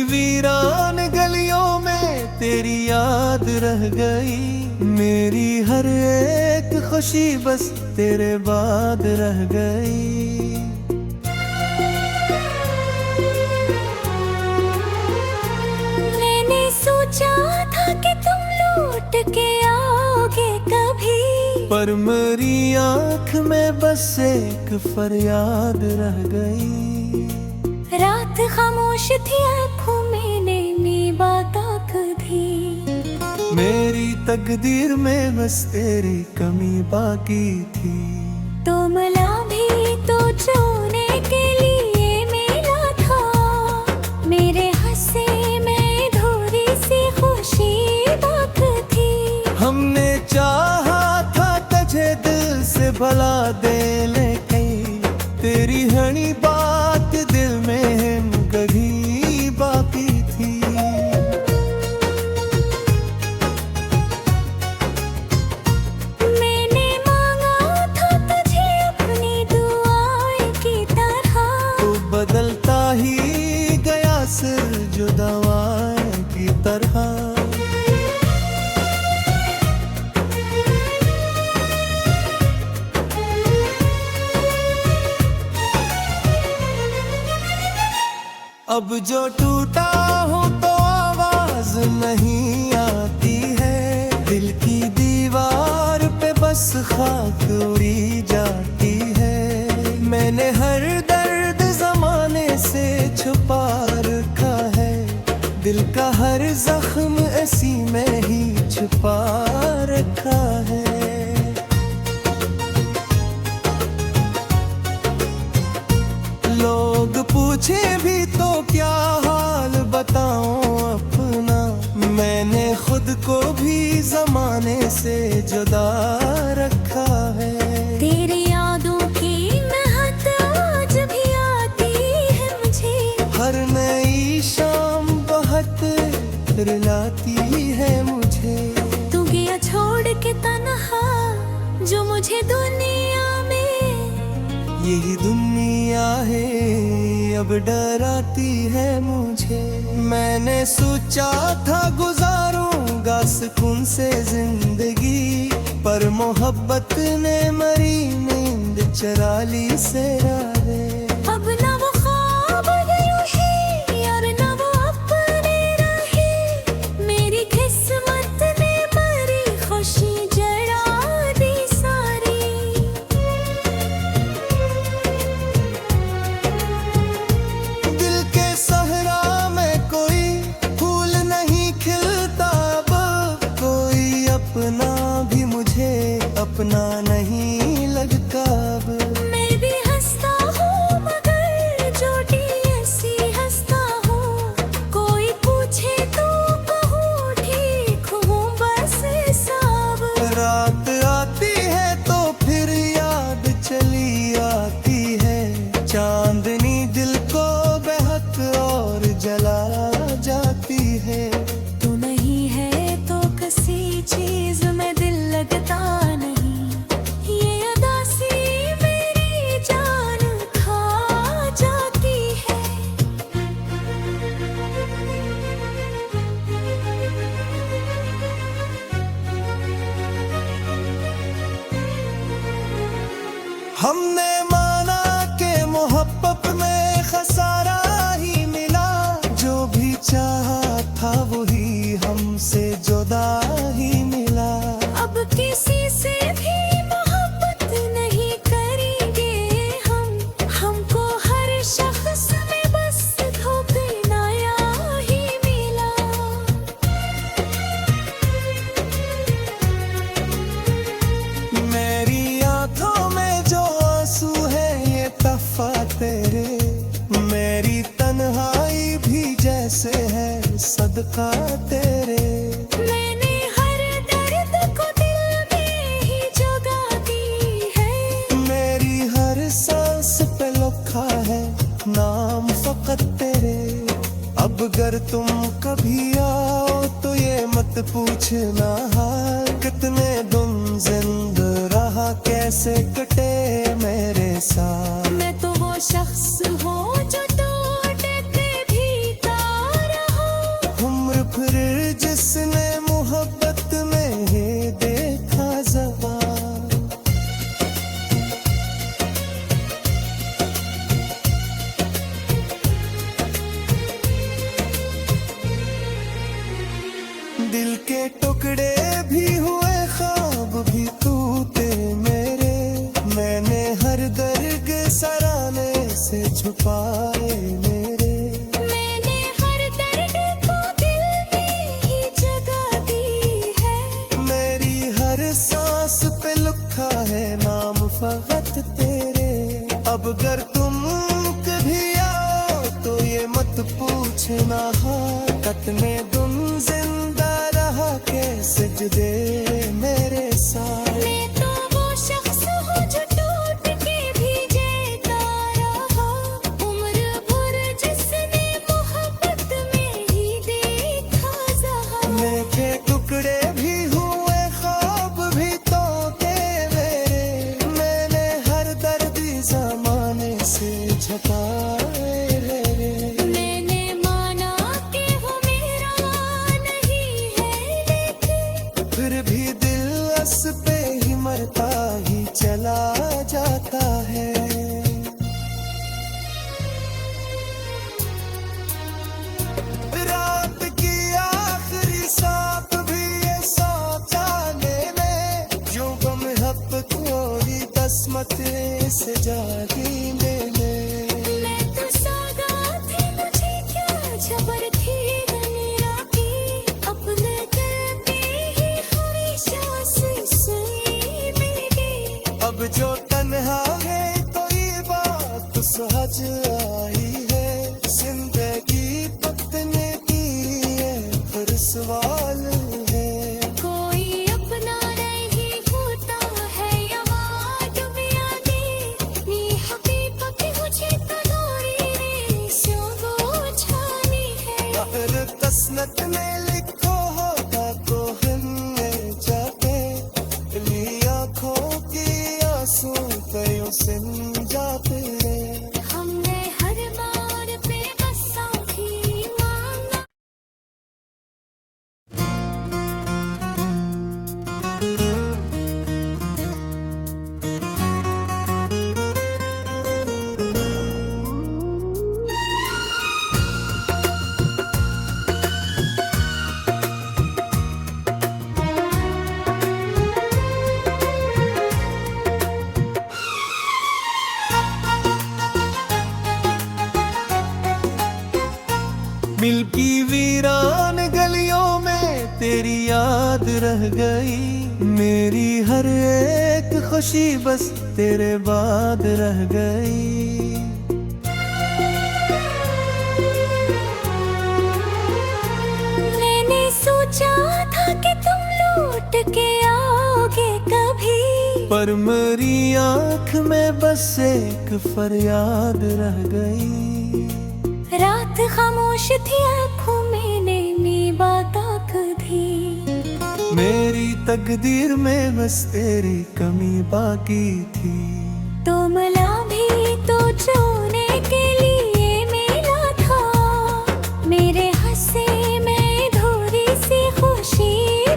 वीरान गलियों में तेरी याद रह गई। मेरी हर एक खुशी बस तेरे बाद रह गई। मैंने सोचा था कि तुम लौट के आओगे कभी, पर मेरी आँख में बस एक फरियाद रह गई। रात खामोश थी, आँखों में नैनी बात थी। मेरी तकदीर में बस तेरी कमी बाकी थी। तो मिला भी तो छूने के लिए मिला था, मेरे हंसे में थोड़ी सी खुशी बात थी। हमने चाहा था तुझे दिल से भला दे, लेकिन तेरी हनी बात दिल में कभी बाकी थी। मैंने मांगा था तुझे अपनी दुआएं की तरह, तू बदलता ही गया सिर जो दवाएं की तरह। अब जो टूटा हूँ तो आवाज नहीं आती है, दिल की दीवार पे बस खाक उड़ी जाती है। मैंने हर दर्द जमाने से छुपा रखा है, दिल का हर जख्म इसी में ही छुपा रखा है। लोग पूछे भी तो क्या हाल बताऊं अपना, मैंने खुद को भी जमाने से जुदा रखा है। तेरी यादों की महक आज भी आती है मुझे, हर नई शाम बहुत रुलाती है मुझे। तू गया छोड़ के तन्हा, जो मुझे दुनिया में यही दुनिया है अब डराती है मुझे। मैंने सोचा था गुजारूंगा सुकून से जिंदगी, पर मोहब्बत ने मरी नींद चरा ली सेरारे। अब ना वो ख्वाब यूं ही और ना वो अपने रहे, मेरी किस्मत ने मरी खुशी जड़ा दी सारी। दिल के सहरा में कोई फूल नहीं खिलता, अब कोई अपना भी मुझे अपना नहीं लगता। अब मैं भी हंसता हूँ मगर चोटी ऐसी हंसता हूँ, कोई पूछे तो कहूँ ठीक हूँ बस सब। रात आती है तो फिर याद चली आती है, चांदनी दिल को बहक और जला जाती है। तू नहीं है तो किसी चीज में दिल लगता नहीं, ये अदासी मेरी जान खा जाती है। हमने माना के मोहब्बत में खसारा ही मिला, जो भी चाहा था वही हमसे जुदा ही मिला। अब किसी से भी मोहब्बत नहीं करेंगे हम, हमको हर शख्स में बस धोखा ही मिला। मेरी आंखों में जो आंसू है ये तहफा तेरे, मेरी तन्हाई भी जैसे है सदका तेरे। मैंने हर दर्द को दिल में ही जगा दी है, मेरी हर सांस पे लिखा है नाम फकत तेरे। अब अगर तुम कभी आओ तो ये मत पूछना हाल, कितने दिन जिंदा रहा कैसे कटे मेरे साथ। मैं तो वो शख्स हूँ जो टूट के भी तारा दिल के टुकड़े भी हुए, ख्वाब भी टूटे मेरे। मैंने हर दर्द सराहने से छुपाए मेरे। मैंने हर दर्द को दिल में ही जगह दी है। मेरी हर सांस पे लिखा है नाम फकत तेरे। अब अगर तुम कभी आओ तो ये मत पूछना हाकत में तुम जिंदा रहा के सजदे मेरे साथ। मैं तो वो शख्स हूँ जो टूट के भी जीता रहा। उम्र भर जिसने मोहब्बत में ही देखा जहां। मेरे टुकड़े भी हुए, ख्वाब भी तोड़े मेरे। मैंने हर दर्द ज़माने से छुपाए मेरे। मैंने माना कि वो मेरा नहीं है, लेकिन फिर भी दिल अस पे ही मरता ही चला जाता है। रात की आखिरी सांप भी ये सोचा लेने, जो गम हक कोई दस्मत से जागी मैंने। मैं तो सौदा थी, मुझे क्या खबर थी दुनिया की। अपने दिल पे ही हमेशा से सुई मेरी। अब जो तन्हा है तो ये बात सहज आई है। जिंदगी पतने की है फिर सवाल है। कोई अपना नहीं होता है यहाँ दुनिया में। नी हकीकत मुझे तनोरी रे शोगो छानी है। अगर तसनत में लिखो होगा तो हमने जाके ली आँखों की आंसू कयो सिम जाते। हमने हर बार पे बस आँखी मांगा। मिल्की वीरान गलियों में तेरी याद रह गई। मेरी हर एक खुशी बस तेरे बाद रह गई। मैंने सोचा था कि तुम लौट के आओगे कभी। पर मेरी आँख में बस एक फरियाद रह गई। रात खामोश थी, आँखों में नैनी बात थी। मेरी तकदीर में बस तेरी कमी बाकी थी। तो मिला भी तो छूने के लिए मिला था। मेरे हंसे में थोड़ी सी खुशी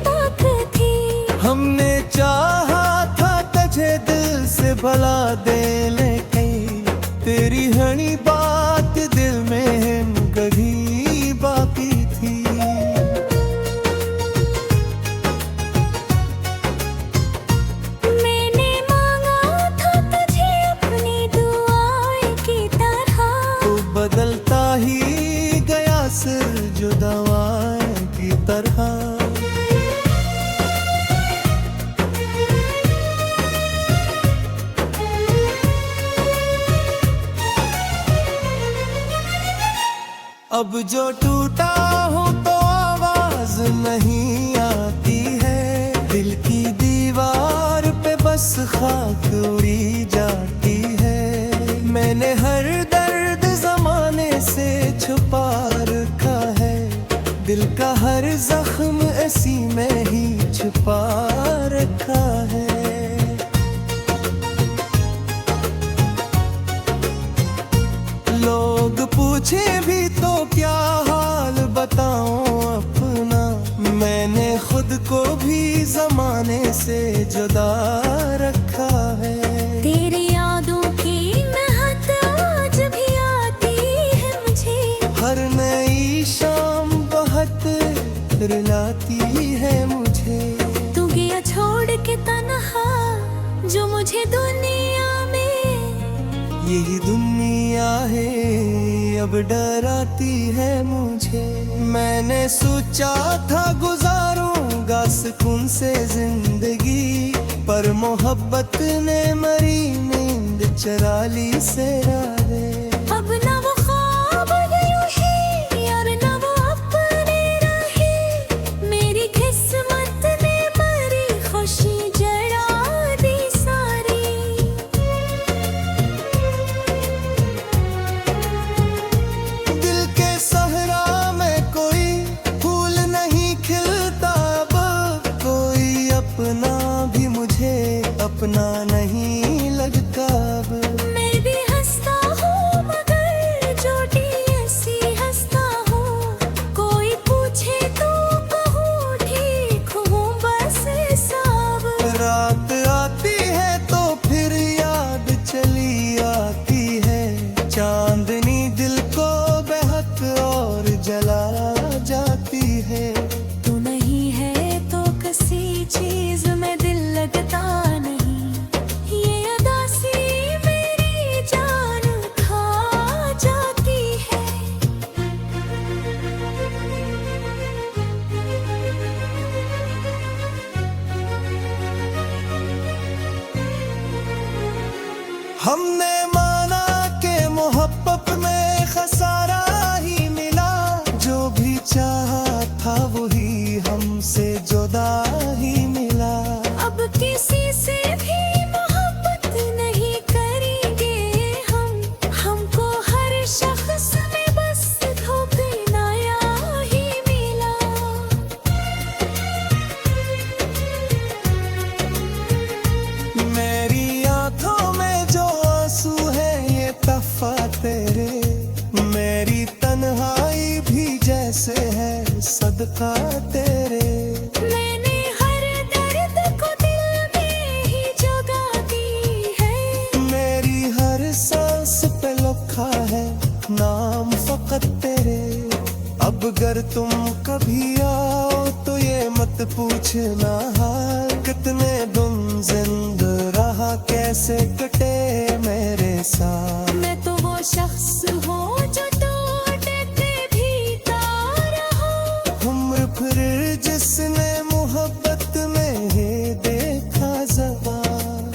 बात थी। हमने चाहा था तुझे दिल से भला दे, लेकिन तेरी हनी बात दिल में कभी बाकी थी। मैंने मांगा था तुझे अपनी दुआएं की तरह। तू बदलता ही गया सिर जो दवाएं की तरह। अब जो टूटा हूँ तो आवाज नहीं आती है। दिल की दीवार पे बस खाक उड़ी जाती है। मैंने हर दर्द जमाने से छुपा रखा है। दिल का हर जख्म इसी में ही छुपा रखा है। लोग पूछे भी तो क्या हाल बताऊं अपना। मैंने खुद को भी जमाने से जुदा रखा है। तेरी यादों की महक आज भी आती है मुझे। हर नई शाम बहुत रुलाती है मुझे। तू गया छोड़ के तन्हा जो मुझे दुनिया में, यही दुनिया है अब डराती है मुझे। मैंने सोचा था गुजारूंगा सुकून से जिंदगी, पर मोहब्बत ने मरी नींद चरा ली सेरारे। अब ना वो ख्वाब यूं है और ना वो अपने रहे, मेरी किस्मत ने मरी खुशी जड़ा दी सारी। दिल के सहरा में कोई फूल नहीं खिलता अब, कोई अपना भी मुझे अपना नहीं लगता अब। मैं भी हंसता हूँ मगर जोटी ऐसी हंसता हूँ, कोई पूछे तो कहूँ ठीक हूँ बस सब। रात आती है तो फिर याद चली आती है, चांदनी दिल को बहक और जला जाती है। तू नहीं है तो किसी चीज में दिल लगता नहीं, ये उदासी मेरी जान खा जाती है। हमने माना के मोहब्बत में खसारा ही मिला, जो भी चाहा था वही हमसे जुदा ही मिला। अब किसी से भी मोहब्बत नहीं करेंगे हम, हमको हर शख्स में बस धोखा ही मिला। मेरी आंखों में जो आंसू है ये तहफा तेरे, मेरी तन्हाई भी जैसे है सदका तेरे। मैंने हर दर्द को दिल में ही जगा दी है, मेरी हर सांस पे लिखा है नाम फकत तेरे। अब अगर तुम कभी आओ तो ये मत पूछना हाल, कितने दिन जिंदा रहा कैसे कटे मेरे साथ। मैं तो वो शख्स हूँ जो टूट के भीगा रहा, उम्र फिर जिसने मोहब्बत में ही देखा ज़बान।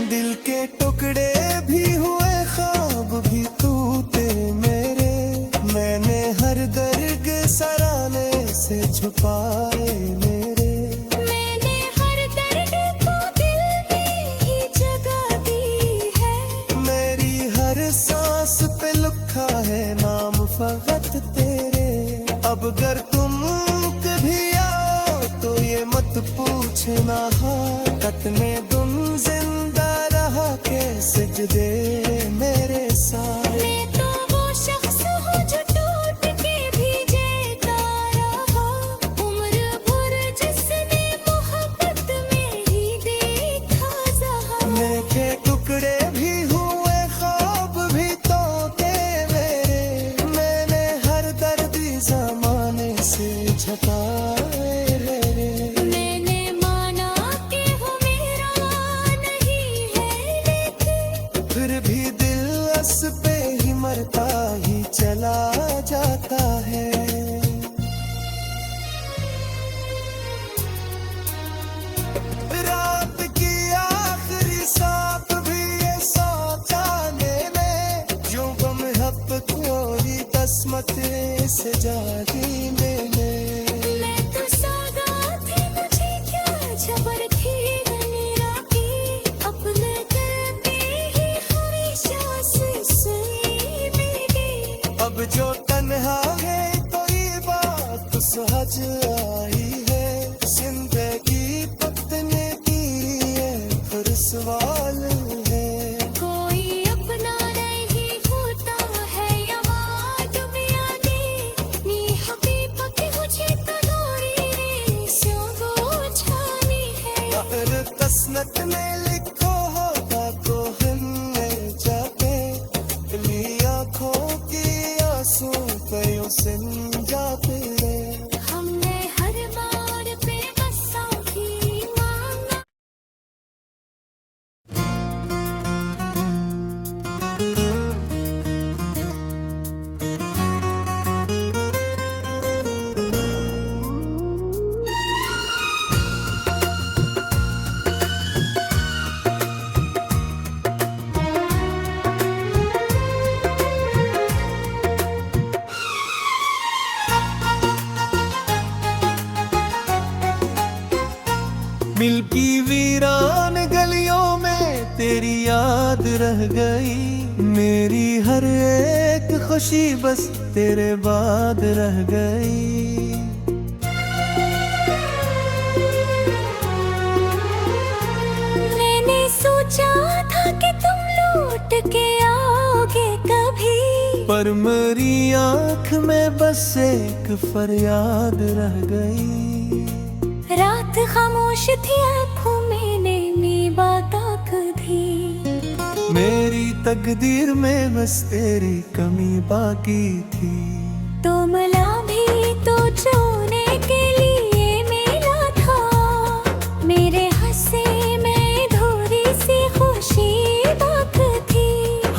दिल के टुकड़े भी हुए ख्वाब भी टूटे मेरे, मैंने हर दर्द सराने से छुपाए मेरे। मैंने हर दर्द को दिल में ही जगा दी है, मेरी हर सांस पे लिखा है नाम फकत तेरे। अब अगर तुम कभी आओ तो ये मत पूछना हाल, कितने दिन जिंदा रहा कैसे जुदे मेरे साथ। मैं तो वो शख्स हूँ जो टूट के भी जीता रहा, उम्र भर जिसने मोहब्बत में ही देखा जहां। मेरे टुकड़े भी हुए ख्वाब भी तोड़े मेरे, मैंने हर दर्द जमाने से झटाए रे। मैंने माना कि वो मेरा नहीं है लेकिन, फिर भी दिल अस पे ही मरता ही चला जाता है। रात की आखिरी सांप भी ये सोचा लेने, यूं गम हप कोरी किस्मत से जागी मैंने। मैं तो सादा थी मुझे क्या खबर थी मेरा की, अपने दिल में ही हमेशा से सुई मेरी। अब जो तन्हा है तो ये बात सहज आई है, जिंदगी पतने की ये फिर सवाल है। कोई अपना नहीं होता है यहाँ दुनिया में, नी हबीब की मुझे तनोरी रे स्योगो छानी है। यार मसनत में लिखो होता तो हमने जाते ली आँखों की आंसू कयों से जाते हमने हर बार पे बसों की मांग मिल्की वीरान गलियों में तेरी याद रह गई मेरी हर एक खुशी बस तेरे बाद रह गई मैंने सोचा था कि तुम लौट के आओगे कभी पर मेरी आँख में बस एक फरियाद रह गई रात खामोश थी आँखों में नैनी बातें कधी मेरी तकदीर में बस तेरी कमी बाकी थी तो मिला भी तो छूने के लिए मिला था मेरे हंसे में थोड़ी सी खुशी बात थी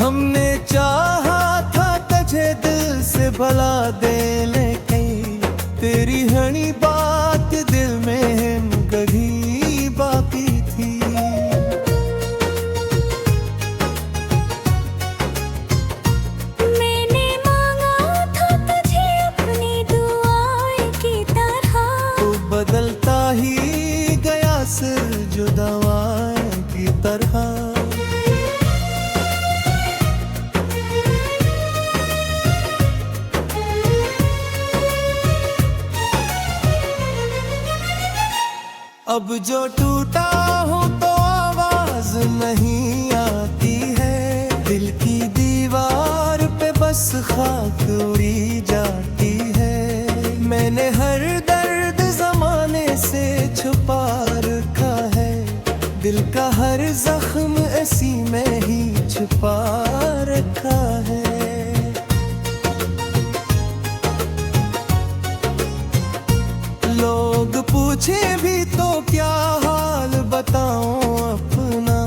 हमने चाहा था तुझे दिल से भला दे लेकिन तेरी हनी बात दिल में गही बाकी थी मैंने मांगा था तुझे अपनी दुआएं की तरह तो बदलता ही गया सिर जो दवाएं की तरह अब जो टूटा हूँ तो आवाज नहीं आती है दिल की दीवार पे बस खाक उड़ी जाती है मैंने हर दर्द जमाने से छुपा रखा है दिल का हर जख्म इसी में ही छुपा रखा है लोग पूछे भी तो क्या हाल बताऊं अपना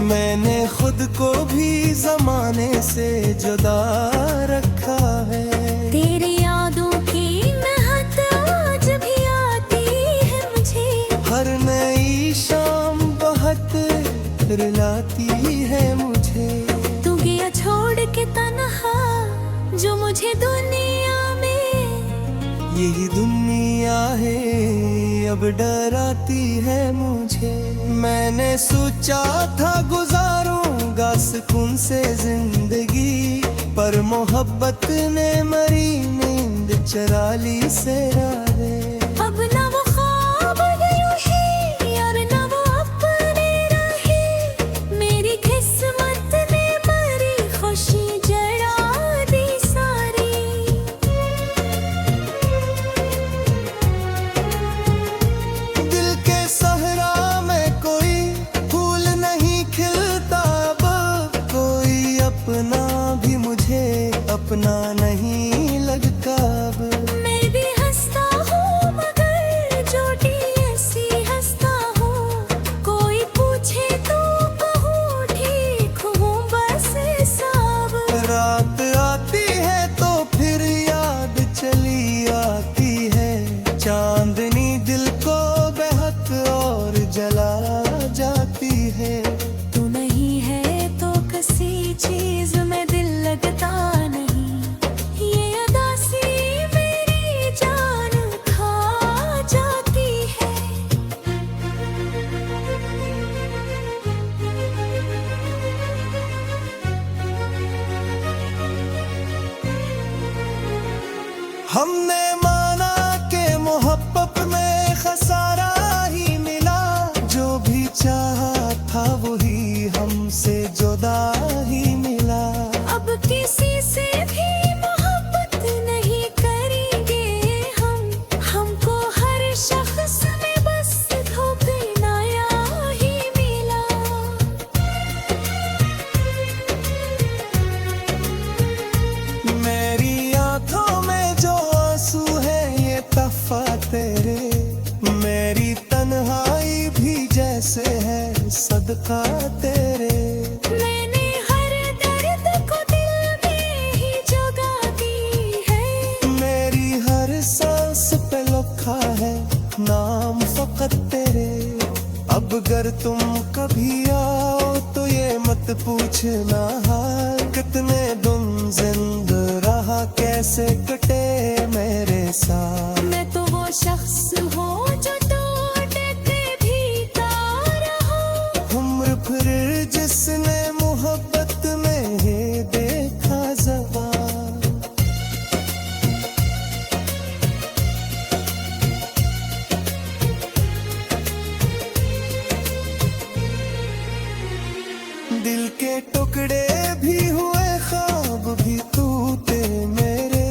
मैंने खुद को भी जमाने से जुदा रखा है तेरी यादों की महक आज भी आती है मुझे हर नई शाम बहुत रुलाती है मुझे तू गया छोड़ के तन्हा जो मुझे दुनिया में यही दुनिया है अब डराती है मुझे मैंने सोचा था गुजारूंगा सुकून से जिंदगी पर मोहब्बत ने मरी नींद चरा ली सेरारे अब ना वो ख्वाब यूं ही और ना वो अपने रहे मेरी किस्मत ने मरी खुशी जड़ा दी सारी दिल के सहरा में कोई फूल नहीं खिलता अब कोई अपना भी मुझे अपना नहीं लगता अब मैं भी हंसता हूँ मगर जोटी ऐसी हंसता हूँ कोई पूछे तो कहूँ ठीक हूँ बस सब रात आती है तो फिर याद चली आती है चांदनी दिल को बेहद और जला जाती है तू नहीं है तो किसी चीज में दिल लगता नहीं ये अदासी मेरी जान खा जाती है हमने माना के मोहब्बत में खसारा ही मिला जो भी चाहा था वही हमसे जुदा ही मिला सदका तेरे। मैंने हर दर्द को दिल में ही जगा दी है। मेरी हर सांस पे लिखा है नाम फकत तेरे। अब अगर तुम कभी आओ तो ये मत पूछना हाल, कितने दिन जिंदा रहा कैसे कटे मेरे साथ। मैं तो वो शख्स हूँ जो टूट के भीगा रहा। उम्र फिर जिसने मोहब्बत में ही देखा ज़वाल। दिल के टुकड़े भी हुए ख्वाब भी टूटे मेरे।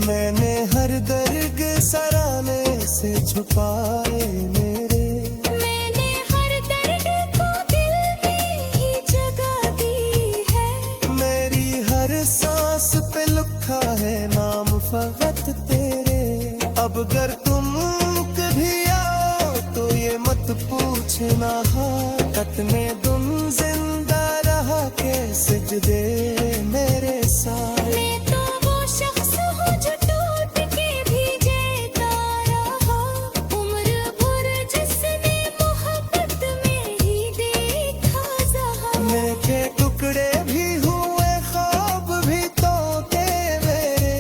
मैंने हर दर्द सराने से छुपाए मेरे। मैंने हर दर्द को दिल में ही जगा दी है। मेरी हर सांस पे लिखा है नाम फकत तेरे। अब अगर तुम कभी आओ तो ये मत पूछना हाल, कितने दिन जिंदा रहा के सजदे मेरे साथ। मैं तो वो शख्स हूँ जो टूट के भी जीता रहा। उम्र भर जिसने मोहब्बत में ही देखा ज़वाल। मैं के टुकड़े भी हुए ख्वाब भी टूटे मेरे।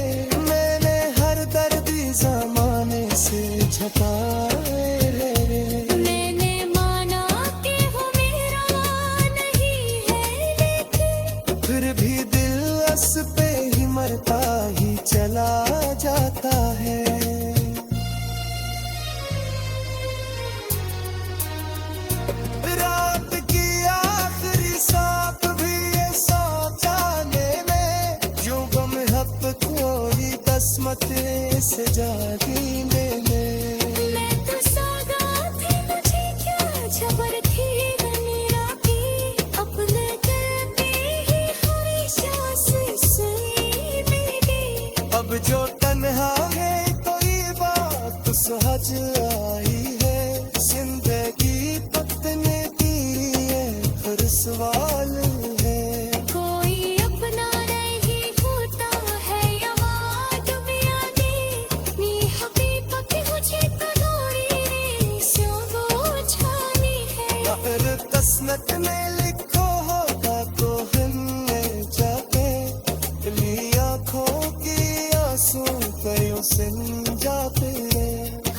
मैंने हर दर्द ज़माने से छुपाए रे। मैंने माना कि वो मेरा नहीं है, लेकिन फिर भी दिल अस पे ही मरता ही चला जाता है। रात की आखिरी सांप भी ये सोचाने में, यूं गम हक कोई किस्मत से जागीने में। मैं तो सौगात थी, मुझे क्या खबर थी मेरा की। अपने दिल में ही हमेशा से सुई मेरी। अब जो तन्हा है तो ये बात सहज आई है। जिंदगी पतने की ये हर सवाल है। कोई अपना नहीं होता है यहाँ दुनिया में। नी हकीकत मुझे तनोरी से छानी है। फिर तस्नत में लिखो होगा तो हमने जाके ली आँखों की आंसू कयो सिन जाते।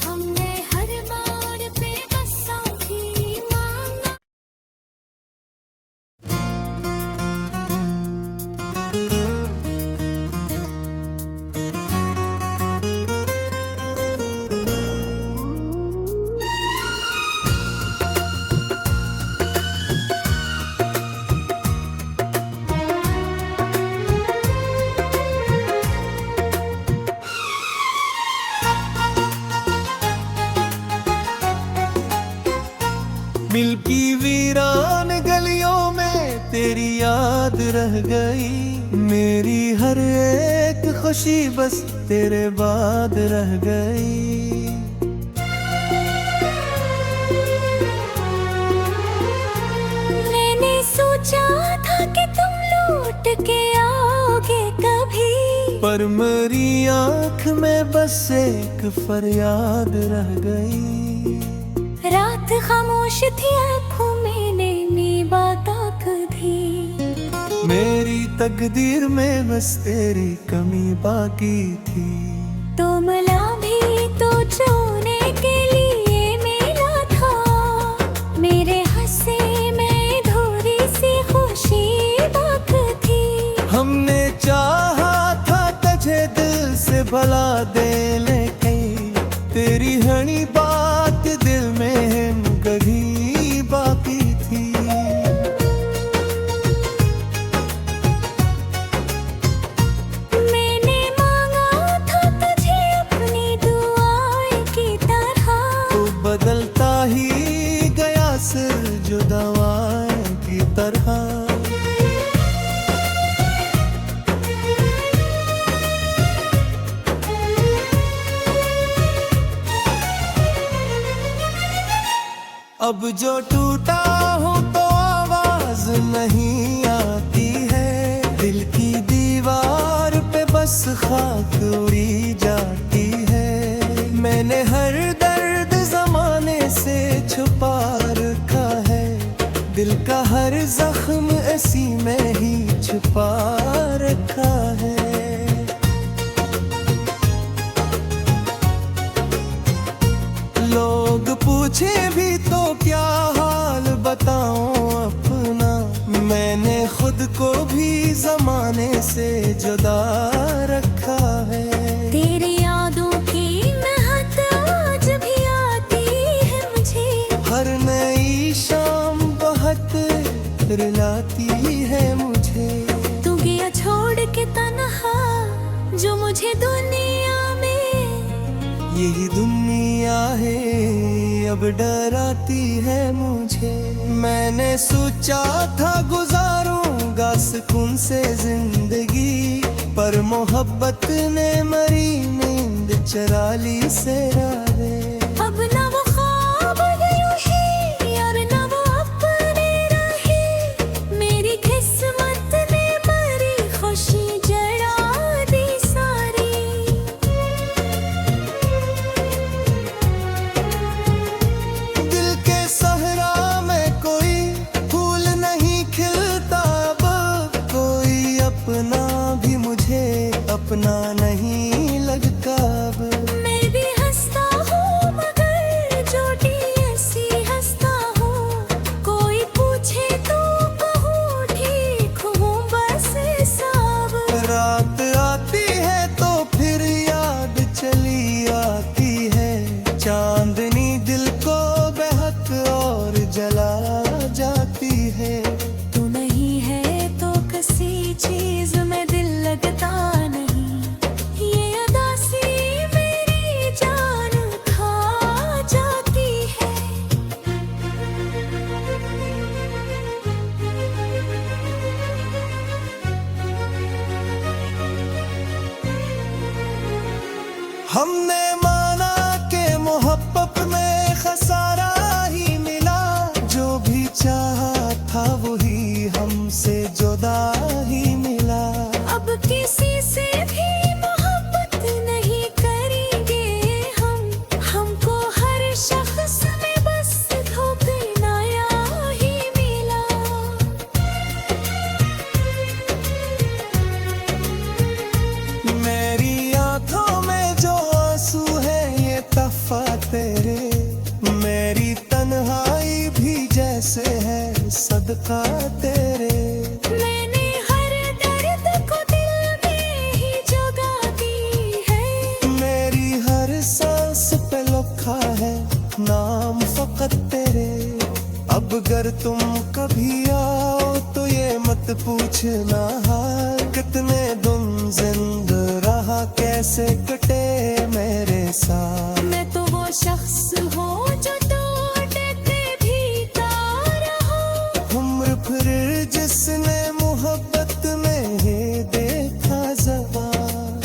हमने हर मोड़ पे बसा ही मांगा। मिल्की वीरान गलियों में तेरी याद रह गई। मेरी हर एक खुशी बस तेरे बाद रह गई। मैंने सोचा था कि तुम लौट के आओगे कभी, पर मेरी आँख में बस एक फरियाद रह गई। रात खामोश थी आँखों में नैनी बात दी। मेरी तकदीर में बस तेरी कमी बाकी थी। तो मिला भी तो छूने के लिए मिला था। मेरे हंसे में थोड़ी सी खुशी बात थी। हमने चाहा था तुझे दिल से भला दे, लेकिन तेरी हनी बात दिल में कभी बाकी थी। मैंने मांगा था तुझे अपनी दुआएं की तरह। तो बदलता ही गया सिर जो दवाएं की तरह। अब जो टूटा हूँ खाक उड़ी जाती है। मैंने हर दर्द जमाने से छुपा रखा है, दिल का हर जख्म ऐसी में ही छुपा रखा है। लोग पूछे भी तो क्या हाल बताऊं अपना, मैंने खुद को भी जमाने से जुदा रखा है। तेरी यादों की महक आज भी आती है मुझे, हर नई शाम बहुत रुलाती है मुझे। तू गया छोड़ के तन्हा जो मुझे दुनिया में, यही दुनिया है अब डराती है मुझे। मैंने सोचा था गुजारूंगा सुकून से जिंदगी, पर मोहब्बत ने मरी नींद चरा ली सेरारे। अब ना वो ख्वाब यूं है और ना वो अपने रहे, मेरी किस्मत ने मरी खुशी जड़ा दी सारी। दिल के सहरा में कोई फूल नहीं खिलता अब, कोई अपना भी मुझे अपना नहीं लगता अब। मैं भी हंसता हूँ मगर जोटी ऐसी हंसता हूँ, कोई पूछे तो कहूँ ठीक हूँ बस सब। रात आती है तो फिर याद चली आती है, चांदनी दिल को बहक और जला जाती है। तू नहीं है तो किसी चीज में दिल लगता नहीं, ये अदासी मेरी जान खा जाती है। हमने माना के मोहब्बत में खसारा ही मिला, जो भी चाहा था वही हमसे जुदा ही मिला। अब किसी से भी मोहब्बत नहीं करेंगे हम, हमको हर शख्स में बस धोखनाया ही मिला। मेरी आंखों में जो आंसू है ये तफा तेरे, मेरी तन्हाई भी जैसे है सदका तेरे। मैंने हर दर्द को दिल में ही जगा दी है, मेरी हर सांस पे लिखा है नाम फकत तेरे। अब अगर तुम कभी आओ तो ये मत पूछना हाल, कितने दिन जिंदा रहा कैसे कटे मेरे साथ। मैं तो वो शख्स हूँ जो टूट के भीगा रहा, उम्र फिर जिसने मोहब्बत में ही देखा ज़बान।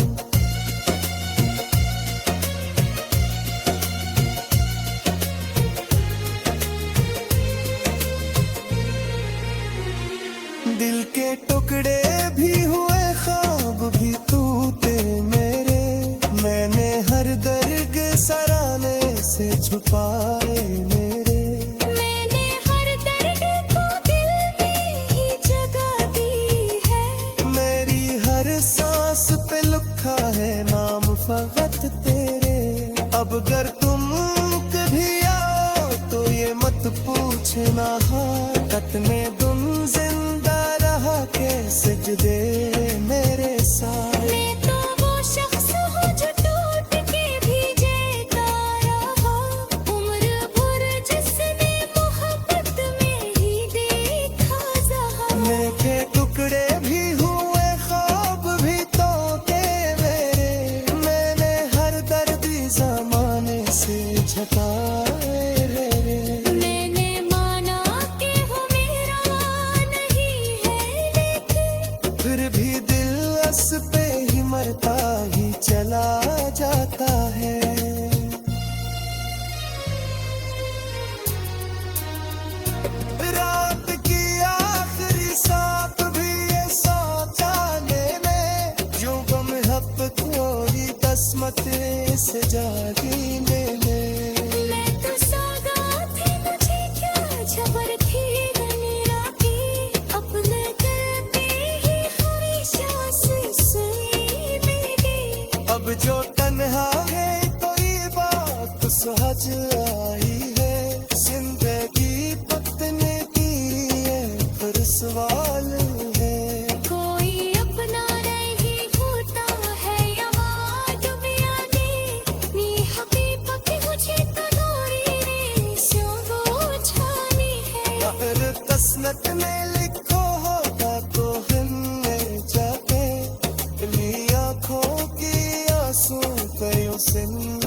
दिल के टुकड़े भी हुए ख्वाब भी टूटे मेरे, मैंने हर दर्द सराने से छुपाए मेरे। मैंने हर दर्द को दिल में ही जगा दी है, मेरी हर सांस पे लिखा है नाम फकत तेरे। अब अगर तुम कभी आओ तो ये मत पूछना हाल, कितने दिन जिंदा रहा कैसे जुदे मेरे साथ। मैं तो वो शख्स हूँ जो टूट के भी जीता रहा, उम्र भर जिसने मोहब्बत में ही देखा जहां। मेरे टुकड़े भी हुए ख्वाब भी तोड़े मेरे, मैंने हर दर्द जमाने से झटाए रे। मैंने माना कि वो मेरा नहीं है लेकिन फिर भी छबर थी गलियां की अपने करते ही हमेशा सुई मेरी अब जो तन्हा है कोई बात सहज आई है जिंदगी पतने की ये फिर सवाल है कोई अपना नहीं होता है यहाँ दुनिया में नी हकीकत मुझे तो डोरी रे सो छानी है अगर तस्नत में लिखो होगा तो हिलने जाते ली आँखों की आंसू कयो सिंह